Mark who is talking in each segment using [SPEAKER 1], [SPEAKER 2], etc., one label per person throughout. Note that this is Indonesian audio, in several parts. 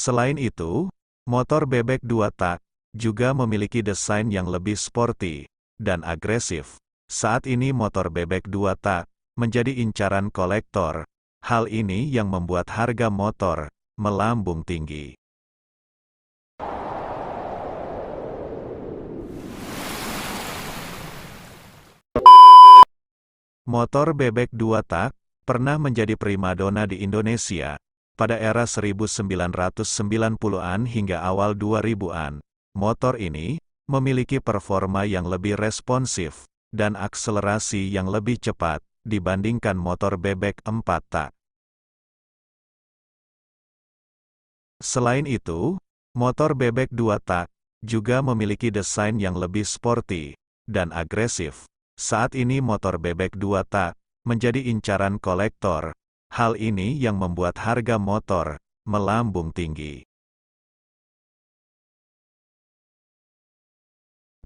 [SPEAKER 1] Selain itu, motor bebek 2 tak juga memiliki desain yang lebih sporty dan agresif. Saat ini motor bebek 2 tak menjadi incaran kolektor. Hal ini yang membuat harga motor melambung tinggi. Motor bebek 2 tak pernah menjadi primadona di Indonesia pada era 1990-an hingga awal 2000-an. Motor ini memiliki performa yang lebih responsif dan akselerasi yang lebih cepat dibandingkan motor bebek 4 tak. Selain itu, motor bebek 2 tak juga memiliki desain yang lebih sporty dan agresif. Saat ini motor bebek 2 tak menjadi incaran kolektor. Hal ini yang membuat harga motor melambung tinggi.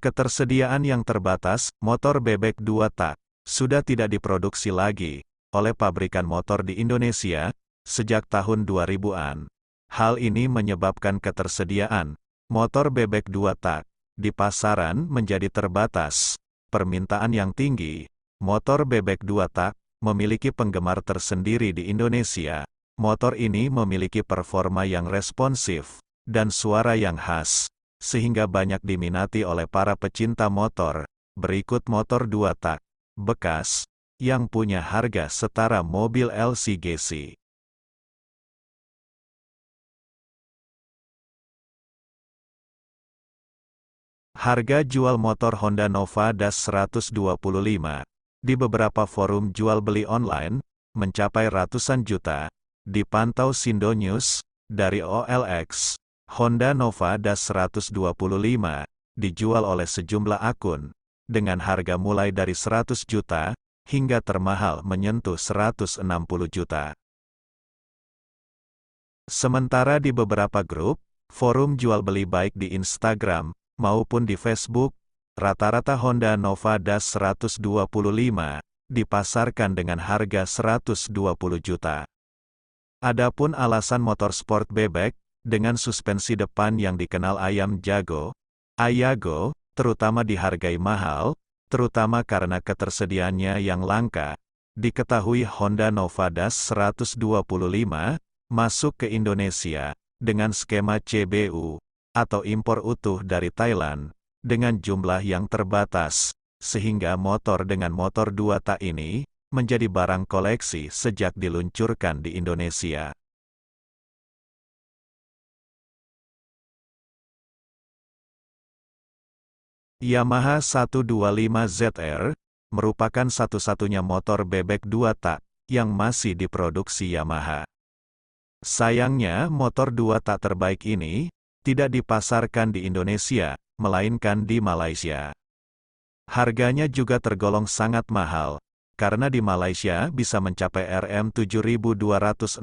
[SPEAKER 1] Ketersediaan yang terbatas, motor bebek 2 tak sudah tidak diproduksi lagi oleh pabrikan motor di Indonesia sejak tahun 2000-an. Hal ini menyebabkan ketersediaan motor bebek 2 tak di pasaran menjadi terbatas. Permintaan yang tinggi, motor bebek 2 tak memiliki penggemar tersendiri di Indonesia. Motor ini memiliki performa yang responsif dan suara yang khas, sehingga banyak diminati oleh para pecinta motor. Berikut motor 2 tak bekas yang punya harga setara mobil LCGC. Harga jual motor Honda Nova Das 125 di beberapa forum jual beli online mencapai ratusan juta. Dipantau Sindo News dari OLX, Honda Nova Das 125 dijual oleh sejumlah akun dengan harga mulai dari 100 juta hingga termahal menyentuh 160 juta. Sementara di beberapa grup forum jual beli baik di Instagram maupun di Facebook, rata-rata Honda Nova Das 125 dipasarkan dengan harga 120 juta. Adapun alasan motorsport bebek dengan suspensi depan yang dikenal ayam jago, Ayago, terutama dihargai mahal, terutama karena ketersediaannya yang langka. Diketahui Honda Nova Das 125 masuk ke Indonesia dengan skema CBU atau impor utuh dari Thailand, dengan jumlah yang terbatas, sehingga motor dengan motor 2 tak ini menjadi barang koleksi sejak diluncurkan di Indonesia. Yamaha 125ZR merupakan satu-satunya motor bebek 2 tak yang masih diproduksi Yamaha. Sayangnya, motor 2 tak terbaik ini tidak dipasarkan di Indonesia, melainkan di Malaysia. Harganya juga tergolong sangat mahal, karena di Malaysia bisa mencapai Rp7.269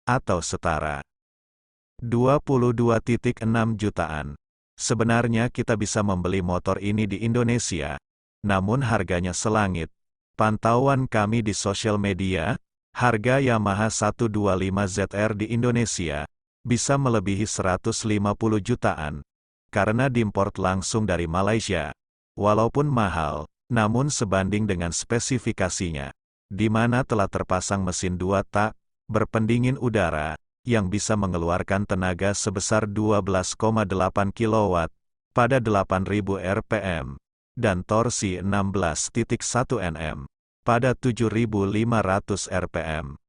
[SPEAKER 1] atau setara 22,6 jutaan. Sebenarnya kita bisa membeli motor ini di Indonesia, namun harganya selangit. Pantauan kami di sosial media, harga Yamaha 125ZR di Indonesia bisa melebihi 150 jutaan, karena diimport langsung dari Malaysia. Walaupun mahal, namun sebanding dengan spesifikasinya, di mana telah terpasang mesin 2 tak, berpendingin udara, yang bisa mengeluarkan tenaga sebesar 12,8 kW, pada 8.000 rpm, dan torsi 16,1 Nm, pada 7.500 rpm.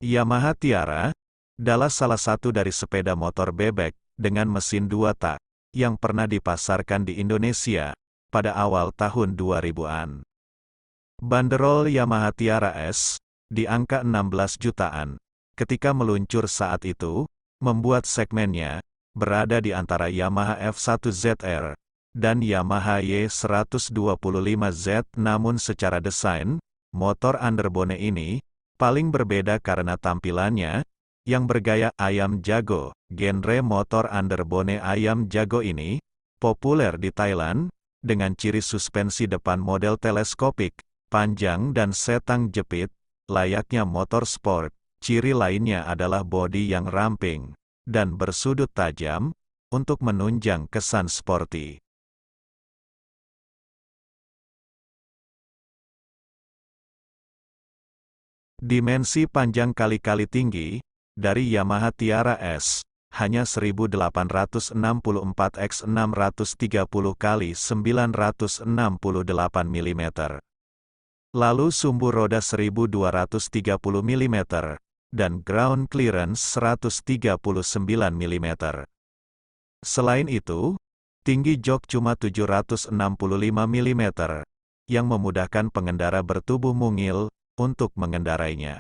[SPEAKER 1] Yamaha Tiara adalah salah satu dari sepeda motor bebek dengan mesin 2 tak yang pernah dipasarkan di Indonesia pada awal tahun 2000-an. Banderol Yamaha Tiara S di angka 16 jutaan ketika meluncur saat itu, membuat segmennya berada di antara Yamaha F1ZR dan Yamaha Y125Z. Namun secara desain, motor underbone ini paling berbeda karena tampilannya yang bergaya ayam jago. Genre motor underbone ayam jago ini populer di Thailand dengan ciri suspensi depan model teleskopik panjang dan setang jepit, layaknya motor sport. Ciri lainnya adalah bodi yang ramping dan bersudut tajam untuk menunjang kesan sporty. Dimensi panjang kali-kali tinggi dari Yamaha Tiara S hanya 1864 x 630 x 968 mm. Lalu sumbu roda 1230 mm dan ground clearance 139 mm. Selain itu, tinggi jok cuma 765 mm, yang memudahkan pengendara bertubuh mungil untuk mengendarainya.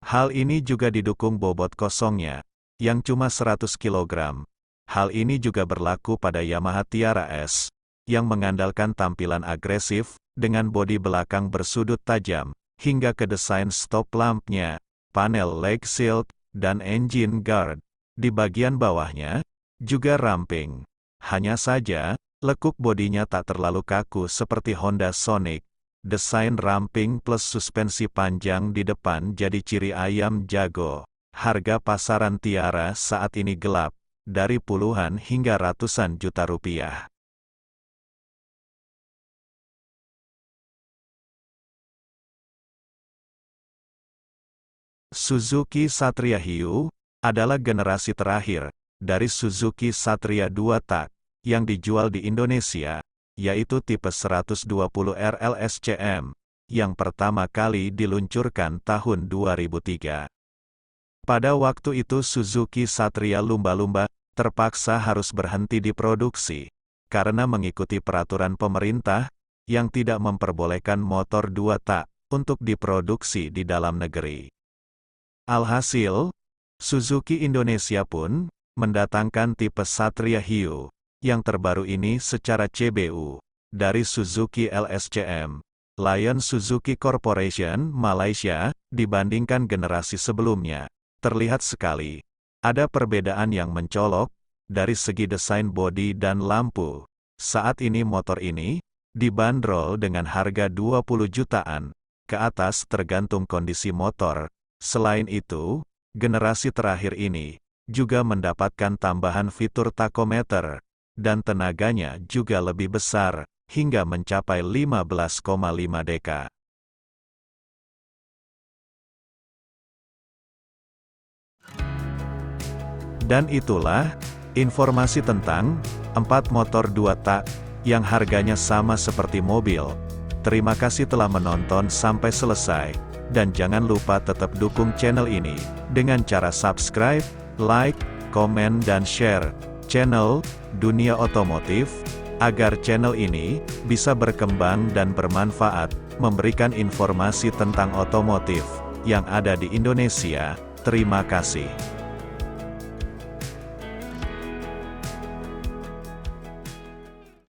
[SPEAKER 1] Hal ini juga didukung bobot kosongnya, yang cuma 100 kg. Hal ini juga berlaku pada Yamaha Tiara S, yang mengandalkan tampilan agresif, dengan bodi belakang bersudut tajam, hingga ke desain stop lampnya, panel leg shield, dan engine guard. Di bagian bawahnya, juga ramping. Hanya saja, lekuk bodinya tak terlalu kaku seperti Honda Sonic. Desain ramping plus suspensi panjang di depan jadi ciri ayam jago. Harga pasaran Tiara saat ini gelap, dari puluhan hingga ratusan juta rupiah. Suzuki Satria Hiyu adalah generasi terakhir dari Suzuki Satria 2 tak yang dijual di Indonesia, yaitu tipe 120 RLSCM, yang pertama kali diluncurkan tahun 2003. Pada waktu itu Suzuki Satria lumba-lumba terpaksa harus berhenti diproduksi, karena mengikuti peraturan pemerintah, yang tidak memperbolehkan motor 2 tak untuk diproduksi di dalam negeri. Alhasil, Suzuki Indonesia pun mendatangkan tipe Satria Hiyu, yang terbaru ini secara CBU, dari Suzuki LSCM, Lion Suzuki Corporation Malaysia, dibandingkan generasi sebelumnya. Terlihat sekali, ada perbedaan yang mencolok, dari segi desain bodi dan lampu. Saat ini motor ini, dibanderol dengan harga 20 jutaan, ke atas tergantung kondisi motor. Selain itu, generasi terakhir ini, juga mendapatkan tambahan fitur tachometer, dan tenaganya juga lebih besar, hingga mencapai 15,5 dk. Dan itulah, informasi tentang 4 motor 2 tak, yang harganya sama seperti mobil. Terima kasih telah menonton sampai selesai, dan jangan lupa tetap dukung channel ini, dengan cara subscribe, like, komen dan share channel Dunia Otomotif, agar channel ini bisa berkembang dan bermanfaat, memberikan informasi tentang otomotif yang ada di Indonesia. Terima kasih.